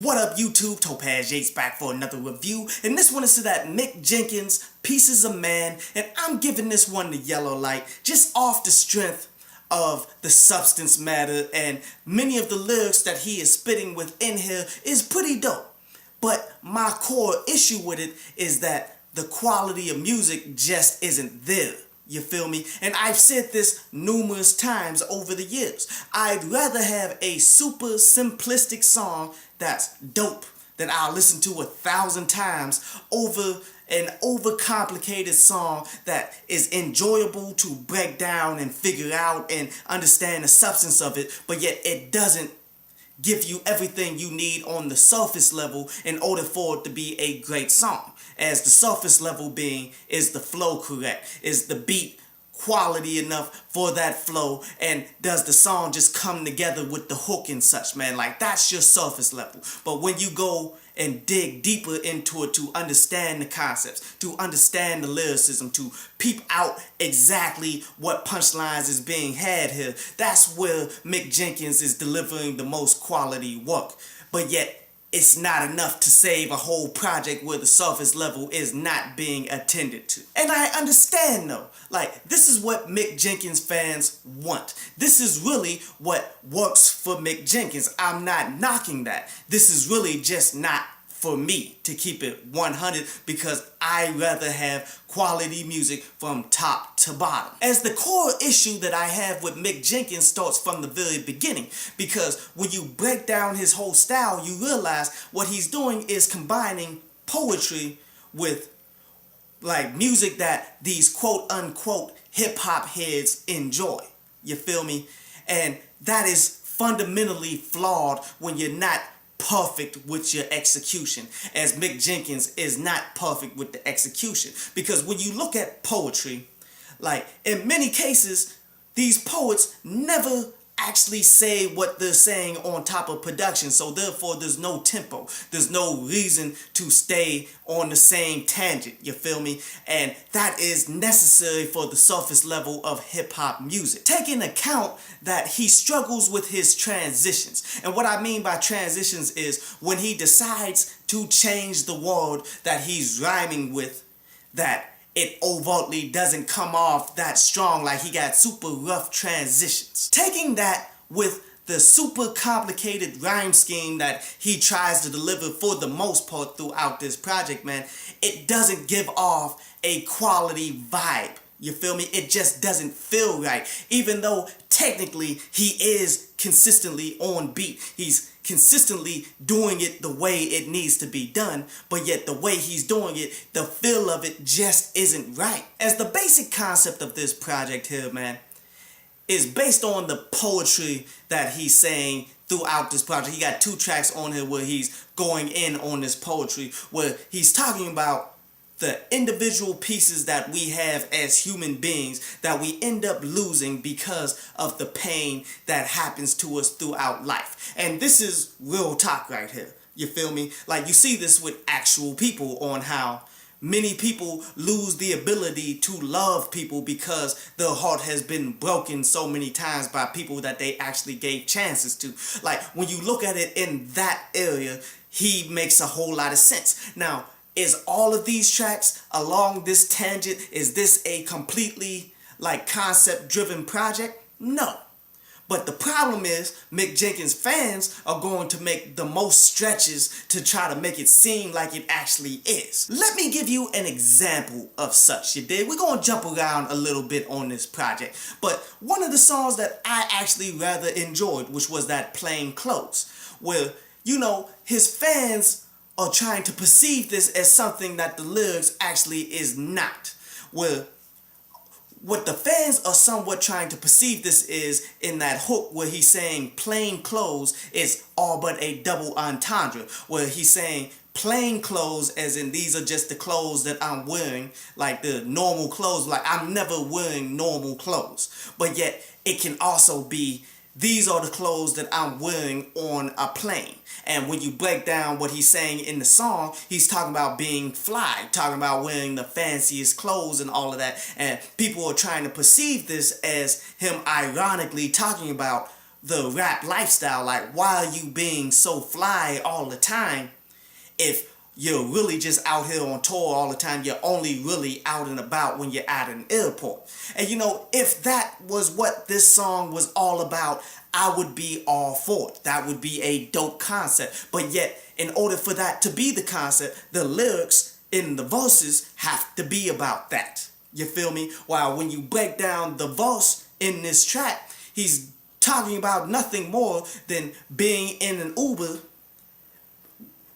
What up YouTube, Topaz Yates back for another review, and this one is to that Mick Jenkins, Pieces of Man, and I'm giving this one the yellow light just off the strength of the substance matter, and many of the lyrics that he is spitting within here is pretty dope. But my core issue with it is that the quality of music just isn't there. You feel me? And I've said this numerous times over the years. I'd rather have a super simplistic song that's dope that I'll listen to 1,000 times over an overcomplicated song that is enjoyable to break down and figure out and understand the substance of it, but yet it doesn't give you everything you need on the surface level in order for it to be a great song. As the surface level being, is the flow correct? Is the beat quality enough for that flow? And does the song just come together with the hook and such, man? Like, that's your surface level. But when you go and dig deeper into it to understand the concepts, to understand the lyricism, to peep out exactly what punchlines is being had here, that's where Mick Jenkins is delivering the most quality work. But yet, it's not enough to save a whole project where the surface level is not being attended to. And I understand though, like, this is what Mick Jenkins fans want. This is really what works for Mick Jenkins. I'm not knocking that. This is really just not for me, to keep it 100, because I rather have quality music from top to bottom. As the core issue that I have with Mick Jenkins starts from the very beginning, because when you break down his whole style, you realize what he's doing is combining poetry with like music that these quote unquote hip hop heads enjoy. You feel me? And that is fundamentally flawed when you're not perfect with your execution, as Mick Jenkins is not perfect with the execution. Because when you look at poetry, like, in many cases, these poets never actually say what they're saying on top of production, so therefore there's no tempo, there's no reason to stay on the same tangent, you feel me? And that is necessary for the surface level of hip-hop music. Take into account that he struggles with his transitions, and what I mean by transitions is when he decides to change the word that he's rhyming with, that it overtly doesn't come off that strong, like he got super rough transitions. Taking that with the super complicated rhyme scheme that he tries to deliver for the most part throughout this project, man, it doesn't give off a quality vibe. You feel me? It just doesn't feel right. Even though technically he is consistently on beat. He's consistently doing it the way it needs to be done, but yet the way he's doing it, the feel of it just isn't right. As the basic concept of this project here, man, is based on the poetry that he's saying throughout this project. He got 2 tracks on here where he's going in on this poetry, where he's talking about the individual pieces that we have as human beings that we end up losing because of the pain that happens to us throughout life. And this is real talk right here. You feel me? Like, you see this with actual people, on how many people lose the ability to love people because their heart has been broken so many times by people that they actually gave chances to. Like, when you look at it in that area, he makes a whole lot of sense. Now, is all of these tracks along this tangent, is this a completely like concept-driven project? No. But the problem is, Mick Jenkins fans are going to make the most stretches to try to make it seem like it actually is. Let me give you an example of such, you dig? We're going to jump around a little bit on this project. But one of the songs that I actually rather enjoyed, which was that Plain Clothes, where, you know, his fans are trying to perceive this as something that the lyrics actually is not. Where what the fans are somewhat trying to perceive this is in that hook where he's saying plain clothes is all but a double entendre, where he's saying plain clothes as in these are just the clothes that I'm wearing, like the normal clothes, like I'm never wearing normal clothes. But yet it can also be these are the clothes that I'm wearing on a plane. And when you break down what he's saying in the song, he's talking about being fly, talking about wearing the fanciest clothes and all of that. And people are trying to perceive this as him ironically talking about the rap lifestyle. Like, why are you being so fly all the time if you're really just out here on tour all the time? You're only really out and about when you're at an airport. And you know, if that was what this song was all about, I would be all for it. That would be a dope concept. But yet, in order for that to be the concept, the lyrics in the verses have to be about that. You feel me? While when you break down the verse in this track, he's talking about nothing more than being in an Uber,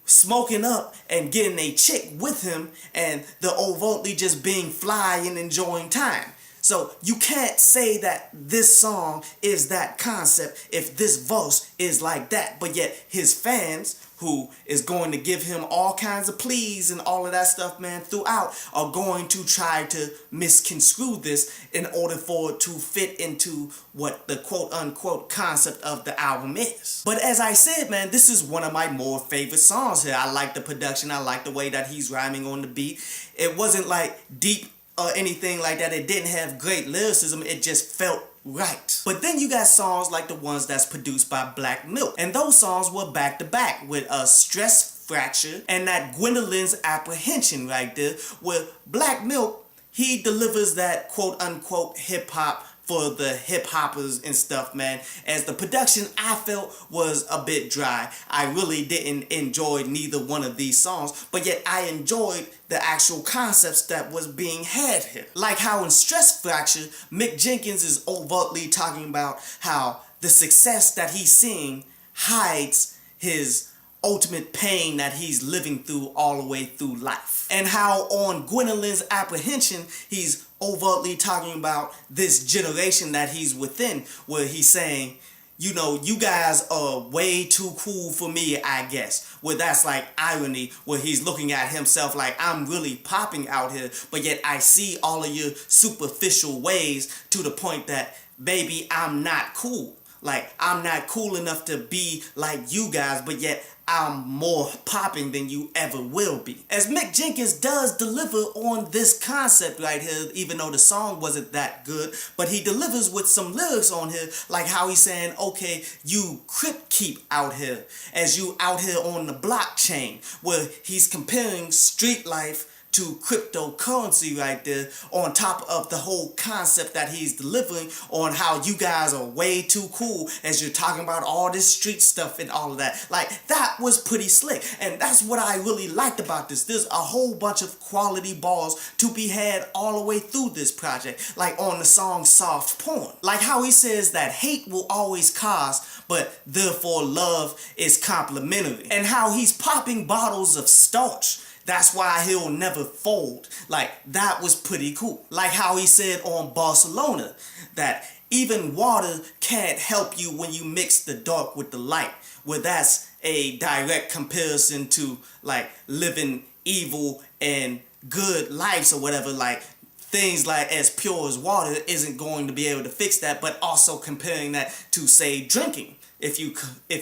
smoking up and getting a chick with him, and the overtly just being fly and enjoying time. So you can't say that this song is that concept if this verse is like that. But yet his fans, who is going to give him all kinds of pleas and all of that stuff, man, throughout, are going to try to misconstrue this in order for it to fit into what the quote-unquote concept of the album is. But as I said, man, this is one of my more favorite songs here. I like the production. I like the way that he's rhyming on the beat. It wasn't like deep or anything like that. It didn't have great lyricism. It just felt right. But then you got songs like the ones that's produced by Black Milk. And those songs were back to back with a Stress Fracture and that Gwendolyn's Apprehension right there, where Black Milk, he delivers that quote unquote hip hop for the hip hoppers and stuff, man. As the production, I felt, was a bit dry. I really didn't enjoy neither one of these songs, but yet I enjoyed the actual concepts that was being had here. Like how in Stress Fracture, Mick Jenkins is overtly talking about how the success that he's seeing hides his ultimate pain that he's living through all the way through life. And how on Gwendolyn's Apprehension, he's overtly talking about this generation that he's within, where he's saying, you know, you guys are way too cool for me, I guess. Where that's like irony, where he's looking at himself like, I'm really popping out here, but yet I see all of your superficial ways to the point that, baby, I'm not cool. Like, I'm not cool enough to be like you guys, but yet I'm more popping than you ever will be. As Mick Jenkins does deliver on this concept right here, even though the song wasn't that good, but he delivers with some lyrics on here, like how he's saying, okay, you crypt keep out here, as you out here on the blockchain, where he's comparing street life to cryptocurrency right there, on top of the whole concept that he's delivering on how you guys are way too cool as you're talking about all this street stuff and all of that. Like, that was pretty slick, and that's what I really liked about this. There's a whole bunch of quality bars to be had all the way through this project, like on the song Soft Porn. Like how he says that hate will always cost, but therefore love is complimentary. And how he's popping bottles of starch. That's why he'll never fold. Like, that was pretty cool. Like how he said on Barcelona that even water can't help you when you mix the dark with the light. Where that's a direct comparison to like living evil and good lives or whatever. Like things like as pure as water isn't going to be able to fix that, but also comparing that to, say, drinking. If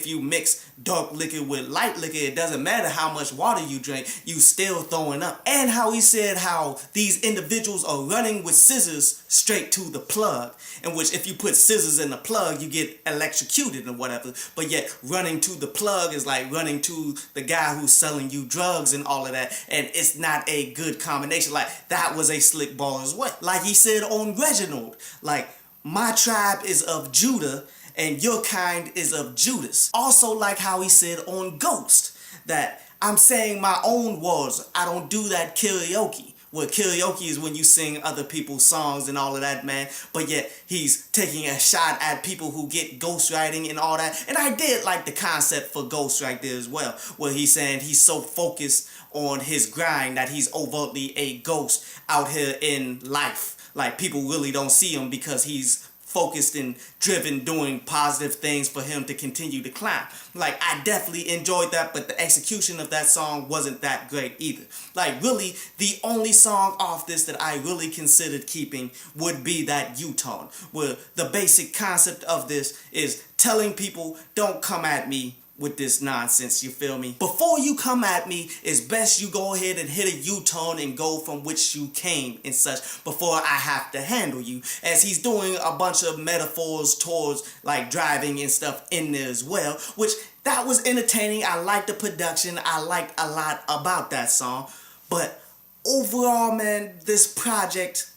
you mix dark liquor with light liquor, it doesn't matter how much water you drink, you still throwing up. And how he said how these individuals are running with scissors straight to the plug, in which if you put scissors in the plug, you get electrocuted or whatever. But yet running to the plug is like running to the guy who's selling you drugs and all of that, and it's not a good combination. Like, that was a slick ball as well. Like he said on Reginald, like, my tribe is of Judah, and your kind is of Judas. Also like how he said on Ghost, that I'm saying my own words, I don't do that karaoke. Well, karaoke is when you sing other people's songs and all of that, man. But yet he's taking a shot at people who get ghostwriting and all that. And I did like the concept for Ghost right there as well, where he's saying he's so focused on his grind that he's overtly a ghost out here in life. Like, people really don't see him because he's focused and driven doing positive things for him to continue to climb. Like, I definitely enjoyed that, but the execution of that song wasn't that great either. Like, really, the only song off this that I really considered keeping would be that U-Tone, where the basic concept of this is telling people, don't come at me with this nonsense, you feel me? Before you come at me, it's best you go ahead and hit a U-turn and go from which you came and such before I have to handle you. As he's doing a bunch of metaphors towards like driving and stuff in there as well, which that was entertaining. I liked the production. I liked a lot about that song. But overall, man, this project,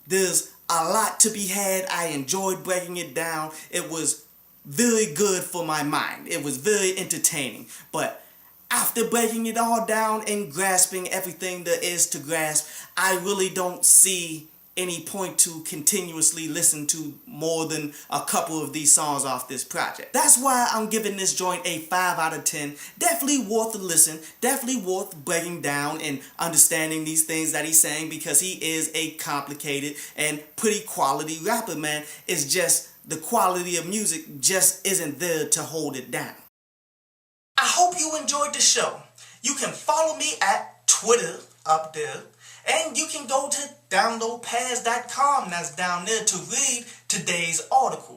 there's a lot to be had. I enjoyed breaking it down. It was very good for my mind. It was very entertaining. But after breaking it all down and grasping everything there is to grasp, I really don't see any point to continuously listen to more than a couple of these songs off this project. That's why I'm giving this joint a 5 out of 10. Definitely worth a listen. Definitely worth breaking down and understanding these things that he's saying, because he is a complicated and pretty quality rapper, man. It's just the quality of music just isn't there to hold it down. I hope you enjoyed the show. You can follow me at Twitter up there, and you can go to downloadpads.com, that's down there, to read today's article.